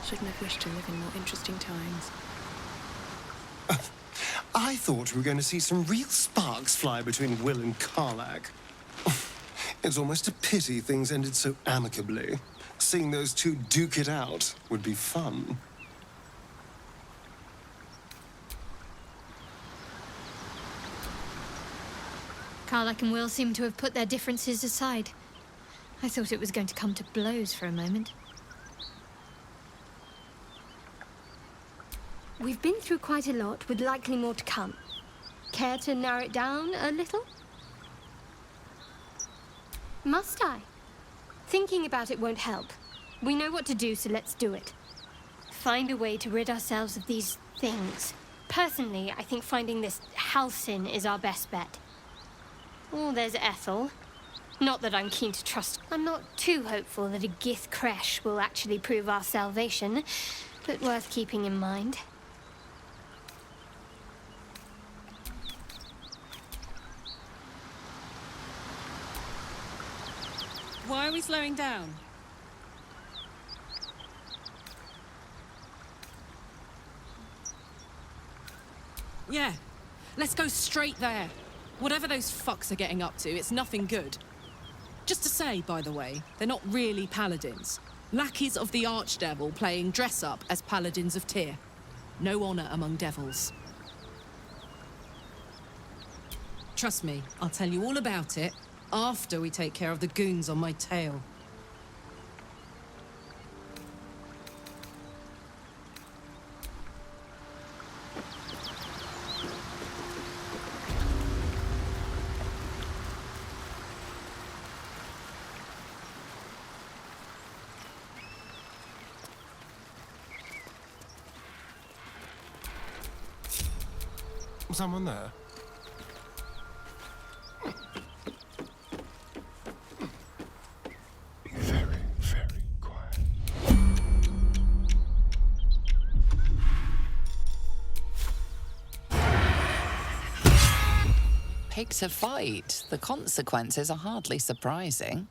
Shouldn't have wished to live in more interesting times. I thought we were going to see some real sparks fly between Will and Karlach. It's almost a pity things ended so amicably. Seeing those two duke it out would be fun. Karlach and Will seem to have put their differences aside. I thought it was going to come to blows for a moment. We've been through quite a lot, with likely more to come. Care to narrow it down a little? Must I? Thinking about it won't help. We know what to do, so let's do it. Find a way to rid ourselves of these things. Personally, I think finding this Halcyon is our best bet. Oh, there's Ethel. Not that I'm keen to trust. I'm not too hopeful that a Gith Kresh will actually prove our salvation, but worth keeping in mind. Why are we slowing down? Yeah, let's go straight there. Whatever those fucks are getting up to, it's nothing good. Just to say, by the way, they're not really paladins. Lackeys of the Archdevil playing dress-up as paladins of Tyr. No honor among devils. Trust me, I'll tell you all about it after we take care of the goons on my tail. Someone there? Very, very quiet. Pick to fight. The consequences are hardly surprising.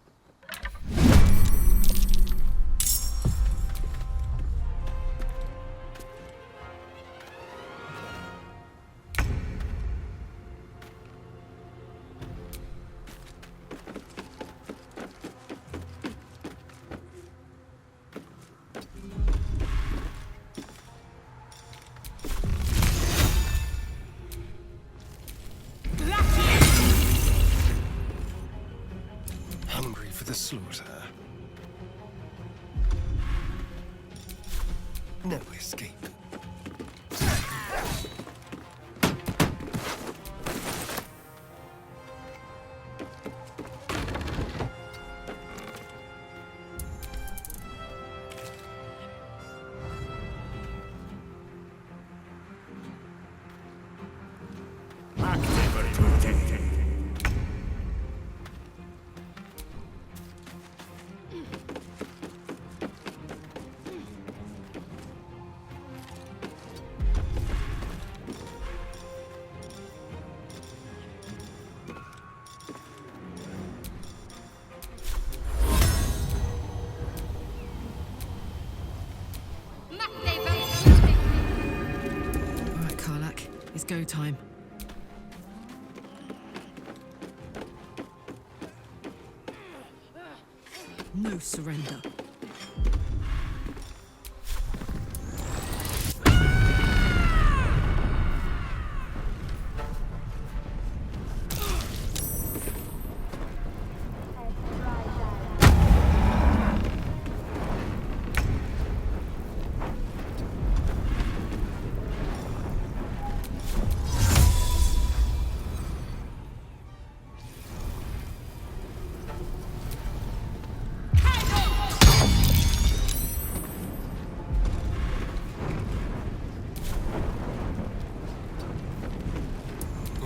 Hungry for the slaughter. No escape. Alright, Karlach, it's go time. No surrender.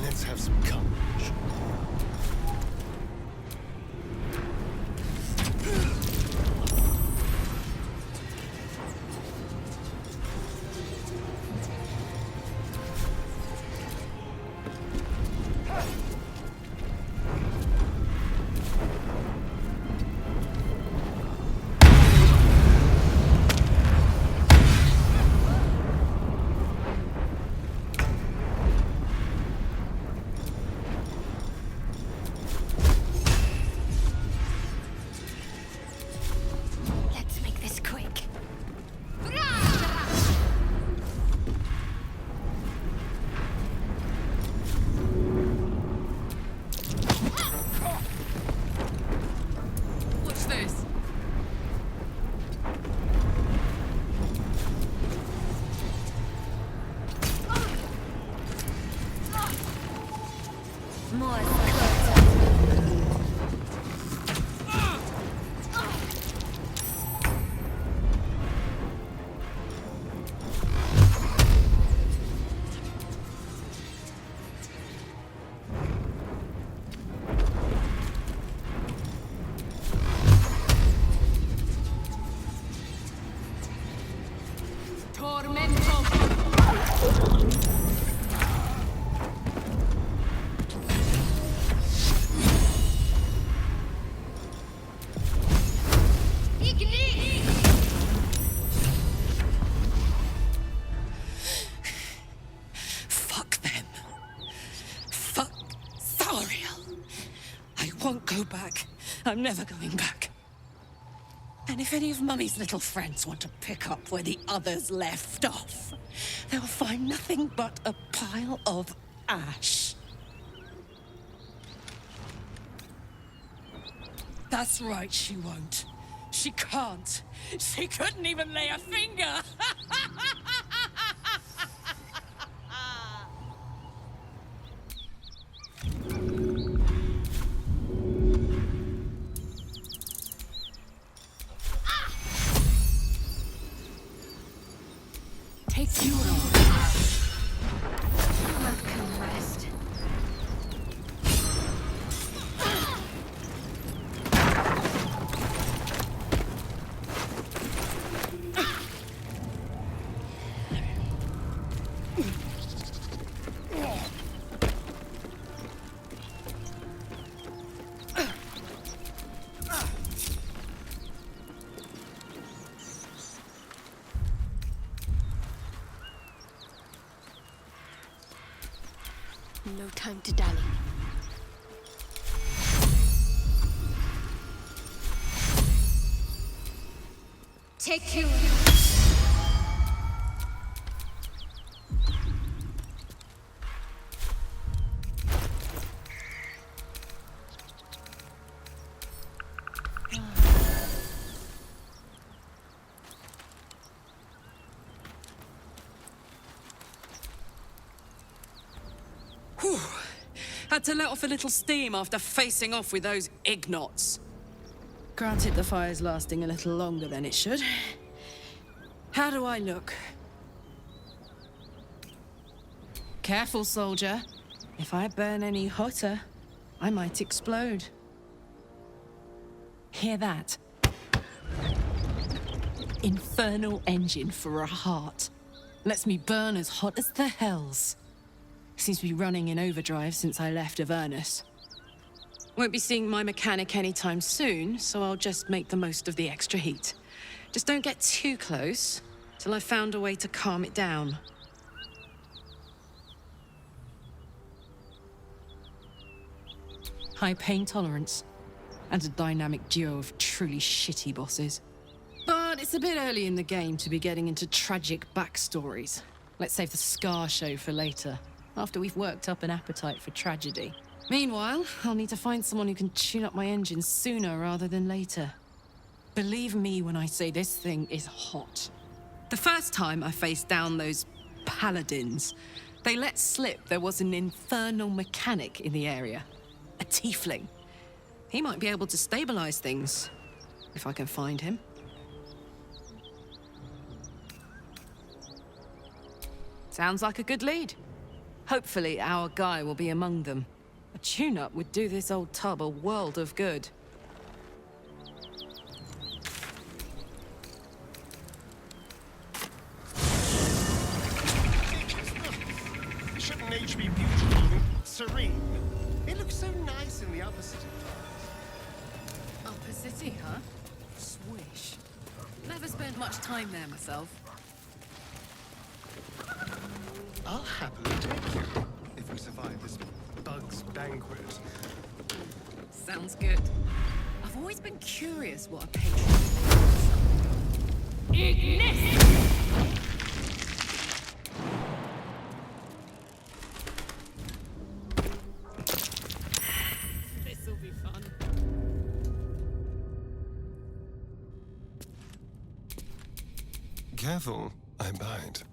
Let's have some courage. More squirts. Fuck them. Fuck Thariel. I won't go back. I'm never going back. And if any of Mummy's little friends want to pick up where the others left off, they'll find nothing but a pile of ash. That's right, she won't. She can't. She couldn't even lay a finger. Take you Welcome, rest. No time to dally. Take you. Whew. Had to let off a little steam after facing off with those ignots. Granted, the fire's lasting a little longer than it should. How do I look? Careful, soldier. If I burn any hotter, I might explode. Hear that? Infernal engine for a heart. Lets me burn as hot as the hells. Seems to be running in overdrive since I left Avernus. Won't be seeing my mechanic anytime soon, so I'll just make the most of the extra heat. Just don't get too close till I've found a way to calm it down. High pain tolerance, and a dynamic duo of truly shitty bosses. But it's a bit early in the game to be getting into tragic backstories. Let's save the Scar show for later, after we've worked up an appetite for tragedy. Meanwhile, I'll need to find someone who can tune up my engine sooner rather than later. Believe me when I say this thing is hot. The first time I faced down those paladins, they let slip there was an infernal mechanic in the area. A tiefling. He might be able to stabilize things, if I can find him. Sounds like a good lead. Hopefully our guy will be among them. A tune-up would do this old tub a world of good. Shouldn't age be beautiful, serene? It looks so nice in the upper city. Upper City, huh? Swish. Never spent much time there myself. I'll happily take you if we survive this bug's banquet. Sounds good. I've always been curious what a patron is. This'll be fun. Careful, I bite.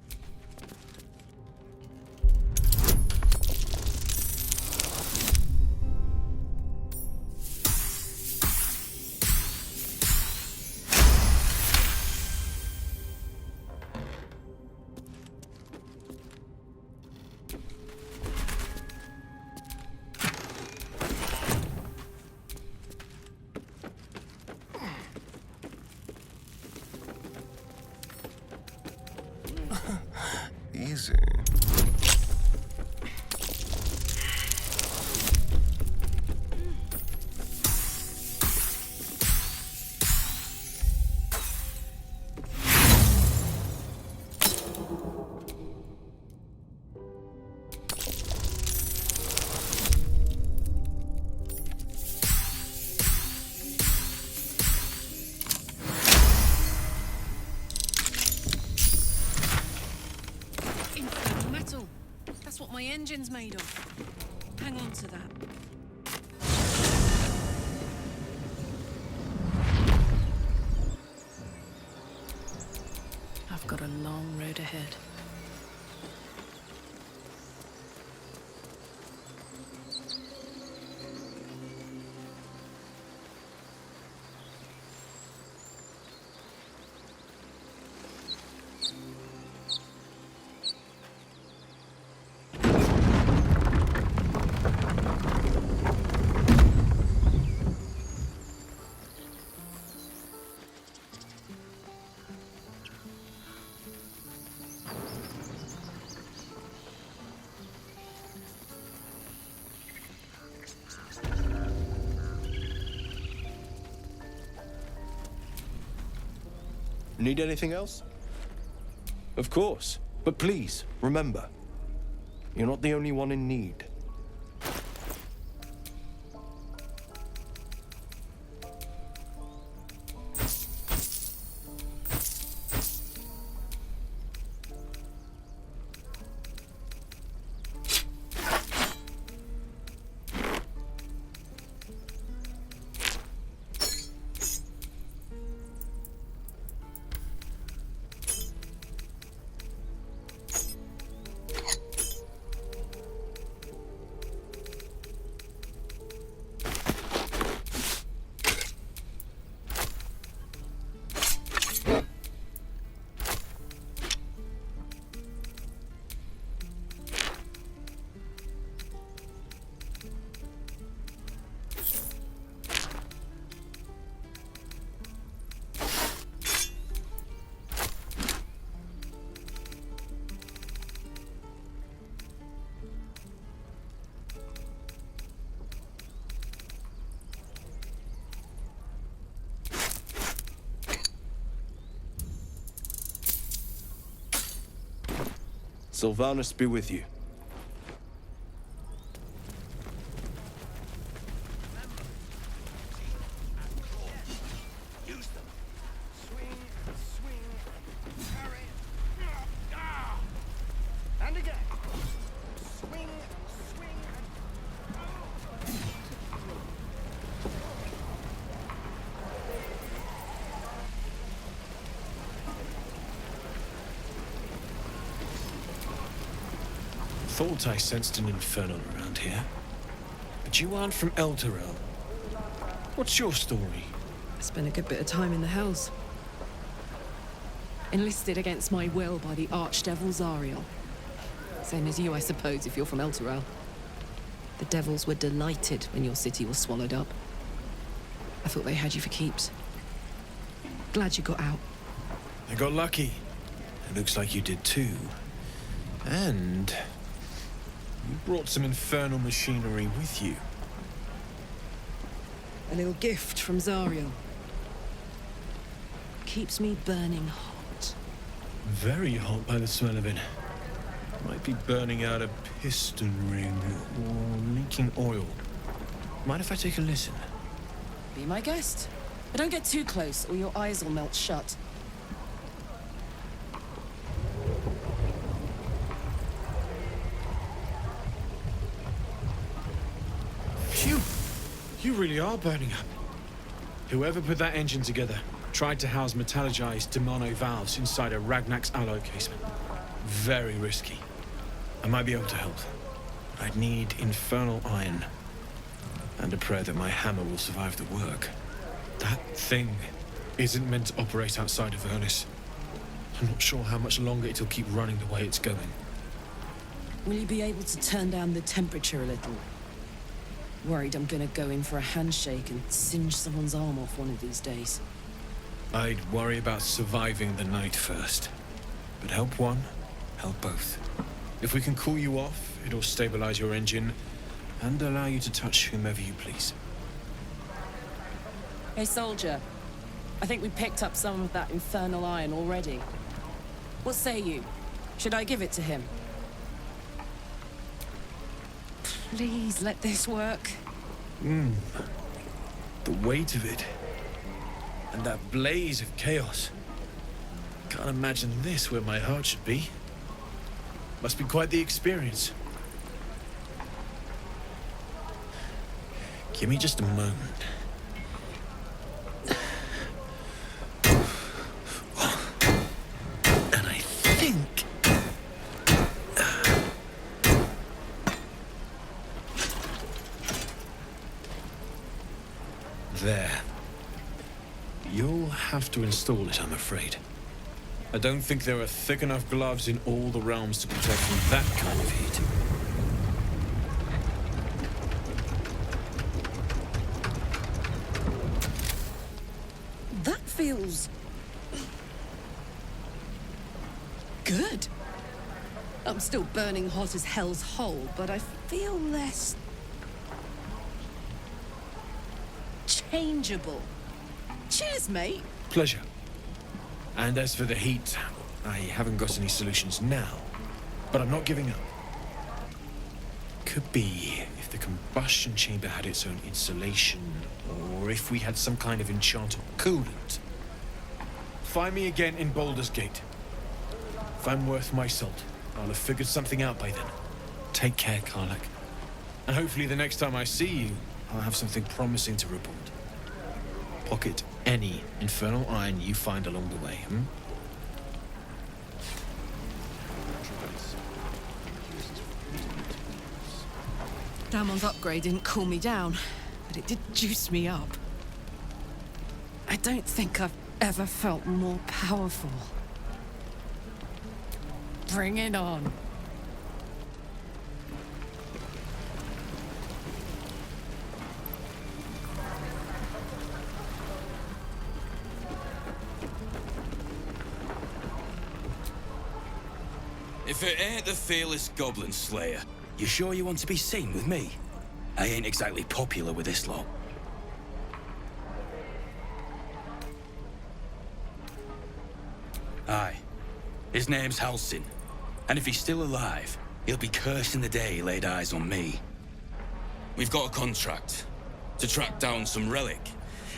engine's made of. Hang on to that. I've got a long road ahead. Need anything else? Of course. But please, remember, you're not the only one in need. Sylvanus be with you. Thought I sensed an infernal around here. But you aren't from Elturel. What's your story? I spent a good bit of time in the Hells. Enlisted against my will by the Archdevil Zariel. Same as you, I suppose, if you're from Elturel. The devils were delighted when your city was swallowed up. I thought they had you for keeps. Glad you got out. I got lucky. It looks like you did too. And you brought some infernal machinery with you. A little gift from Zariel. Keeps me burning hot. Very hot by the smell of it. Might be burning out a piston ring or leaking oil. Mind if I take a listen? Be my guest. But don't get too close or your eyes will melt shut. Phew! You really are burning up. Whoever put that engine together tried to house metallogized Demano valves inside a Ragnak's alloy casement. Very risky. I might be able to help. I'd need infernal iron. And a prayer that my hammer will survive the work. That thing isn't meant to operate outside of Ernest. I'm not sure how much longer it'll keep running the way it's going. Will you be able to turn down the temperature a little? Worried I'm gonna go in for a handshake and singe someone's arm off one of these days. I'd worry about surviving the night first. But help one, help both. If we can cool you off, it'll stabilize your engine and allow you to touch whomever you please. Hey, soldier. I think we picked up some of that infernal iron already. What say you? Should I give it to him? Please let this work. The weight of it. And that blaze of chaos. Can't imagine this where my heart should be. Must be quite the experience. Give me just a moment. And I think... There. You'll have to install it, I'm afraid. I don't think there are thick enough gloves in all the realms to protect from that kind of heat. That feels... good. I'm still burning hot as hell's hole, but I feel less... changeable. Cheers, mate. Pleasure. And as for the heat, I haven't got any solutions now, but I'm not giving up. Could be if the combustion chamber had its own insulation, or if we had some kind of enchanted coolant. Find me again in Baldur's Gate. If I'm worth my salt, I'll have figured something out by then. Take care, Karlak. And hopefully the next time I see you, I'll have something promising to report. Pocket any infernal iron you find along the way, Damon's upgrade didn't cool me down, but it did juice me up. I don't think I've ever felt more powerful. Bring it on. If it ain't the fearless Goblin Slayer, you sure you want to be seen with me? I ain't exactly popular with this lot. Aye. His name's Halsin. And if he's still alive, he'll be cursing the day he laid eyes on me. We've got a contract to track down some relic,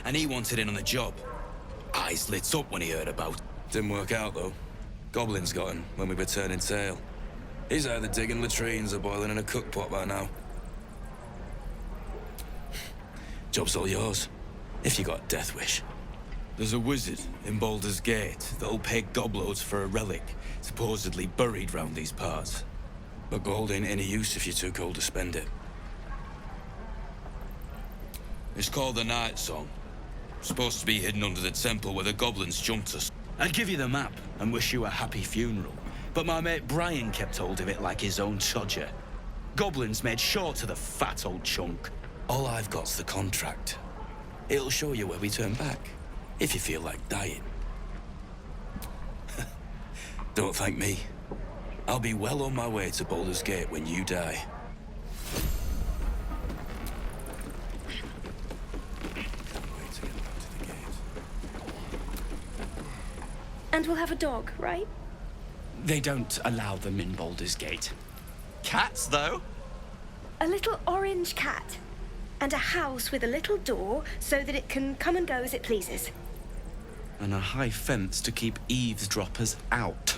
and he wanted in on the job. Eyes lit up when he heard about it. Didn't work out, though. Goblins got him when we were turning tail. He's either digging latrines or boiling in a cookpot by now. Job's all yours, if you got a death wish. There's a wizard in Baldur's Gate that'll pay gobloads for a relic supposedly buried round these parts. But gold ain't any use if you're too cold to spend it. It's called the Night Song. Supposed to be hidden under the temple where the goblins jumped us. I'd give you the map and wish you a happy funeral, but my mate Brian kept hold of it like his own Todger. Goblins made sure to the fat old chunk. All I've got's the contract. It'll show you where we turn back, if you feel like dying. Don't thank me. I'll be well on my way to Baldur's Gate when you die. And we'll have a dog, right? They don't allow them in Baldur's Gate. Cats, though? A little orange cat. And a house with a little door so that it can come and go as it pleases. And a high fence to keep eavesdroppers out.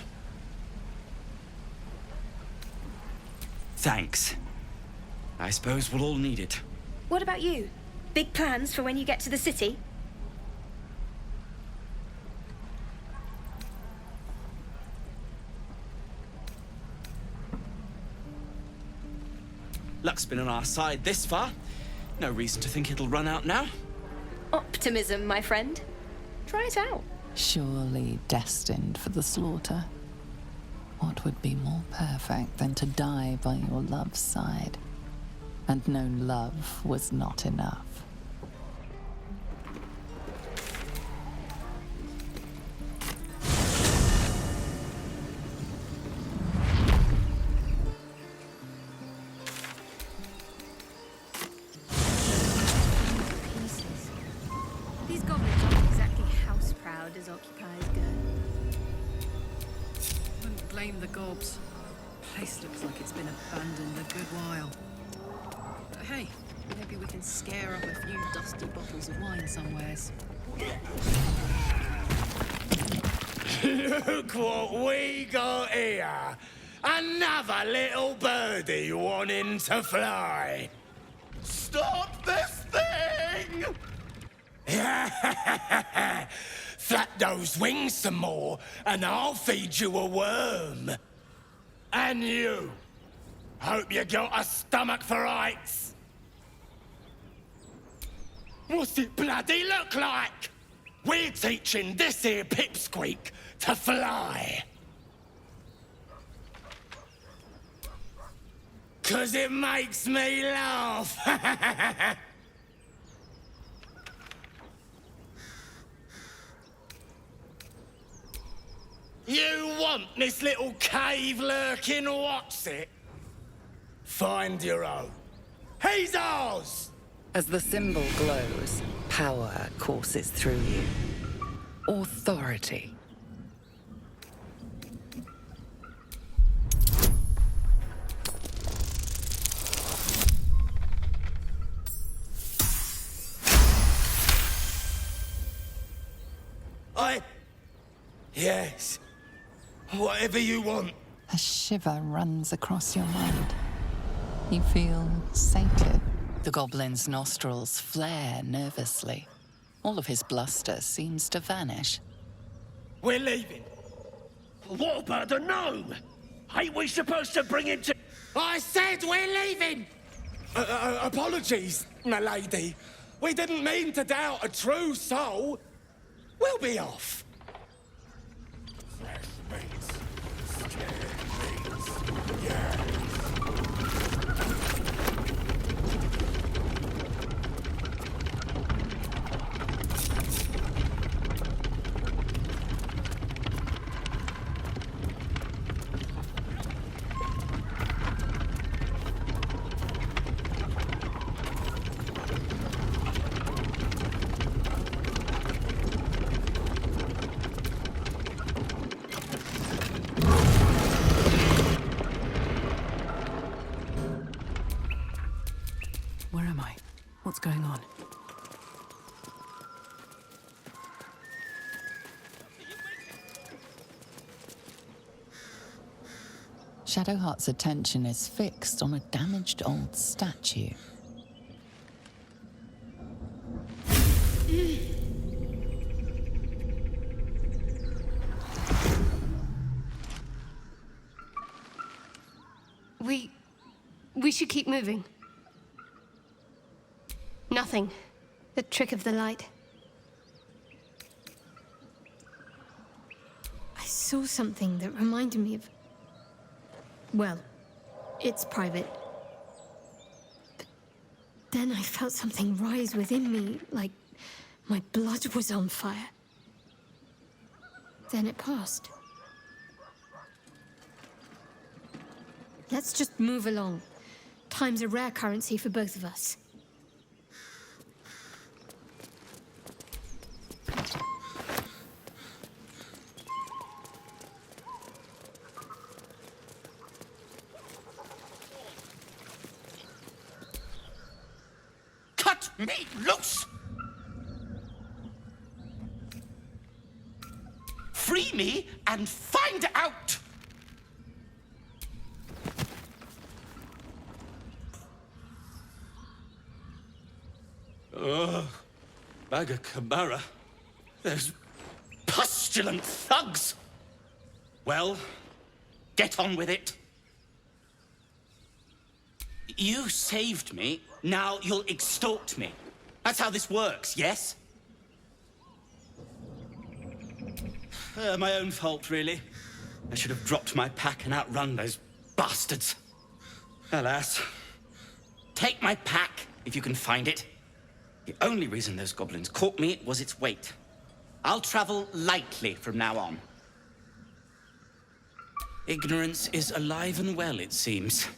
Thanks. I suppose we'll all need it. What about you? Big plans for when you get to the city? Luck's been on our side this far. No reason to think it'll run out now. Optimism, my friend. Try it out. Surely destined for the slaughter. What would be more perfect than to die by your love's side? And no love was not enough. These goblins aren't exactly house-proud as occupiers go. Wouldn't blame the gobs. Place looks like it's been abandoned a good while. But hey, maybe we can scare up a few dusty bottles of wine somewheres. Look what we got here! Another little birdie wanting to fly! Stop this thing! Flap those wings some more, and I'll feed you a worm. And you. Hope you got a stomach for heights. What's it bloody look like? We're teaching this here pipsqueak to fly. 'Cause it makes me laugh. You want this little cave lurking what's it? Find your own. He's ours! As the symbol glows, power courses through you. Authority. Yes. Whatever you want. A shiver runs across your mind. You feel sated. The goblin's nostrils flare nervously. All of his bluster seems to vanish. We're leaving. What about the gnome? Ain't we supposed to bring him to... I said we're leaving! Apologies, my lady. We didn't mean to doubt a true soul. We'll be off. Where am I? What's going on? Shadowheart's attention is fixed on a damaged old statue. We should keep moving. Nothing. The trick of the light. I saw something that reminded me of... Well, it's private. But then I felt something rise within me, like my blood was on fire. Then it passed. Let's just move along. Time's a rare currency for both of us. Cut me loose! Free me and find out! Ugh. Bag of Camara. Those pustulant thugs! Well, get on with it. You saved me, now you'll extort me. That's how this works, yes? My own fault, really. I should have dropped my pack and outrun those bastards. Alas. Take my pack, if you can find it. The only reason those goblins caught me was its weight. I'll travel lightly from now on. Ignorance is alive and well, it seems.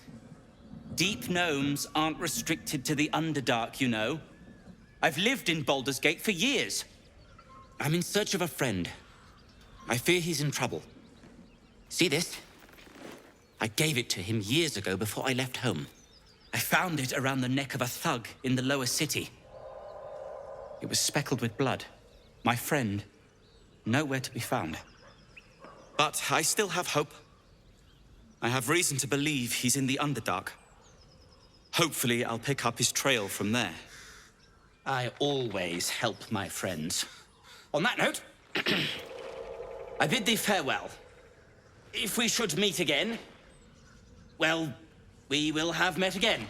Deep gnomes aren't restricted to the Underdark, you know. I've lived in Baldur's Gate for years. I'm in search of a friend. I fear he's in trouble. See this? I gave it to him years ago before I left home. I found it around the neck of a thug in the lower city. It was speckled with blood. My friend, nowhere to be found. But I still have hope. I have reason to believe he's in the Underdark. Hopefully, I'll pick up his trail from there. I always help my friends. On that note, I bid thee farewell. If we should meet again, well, we will have met again.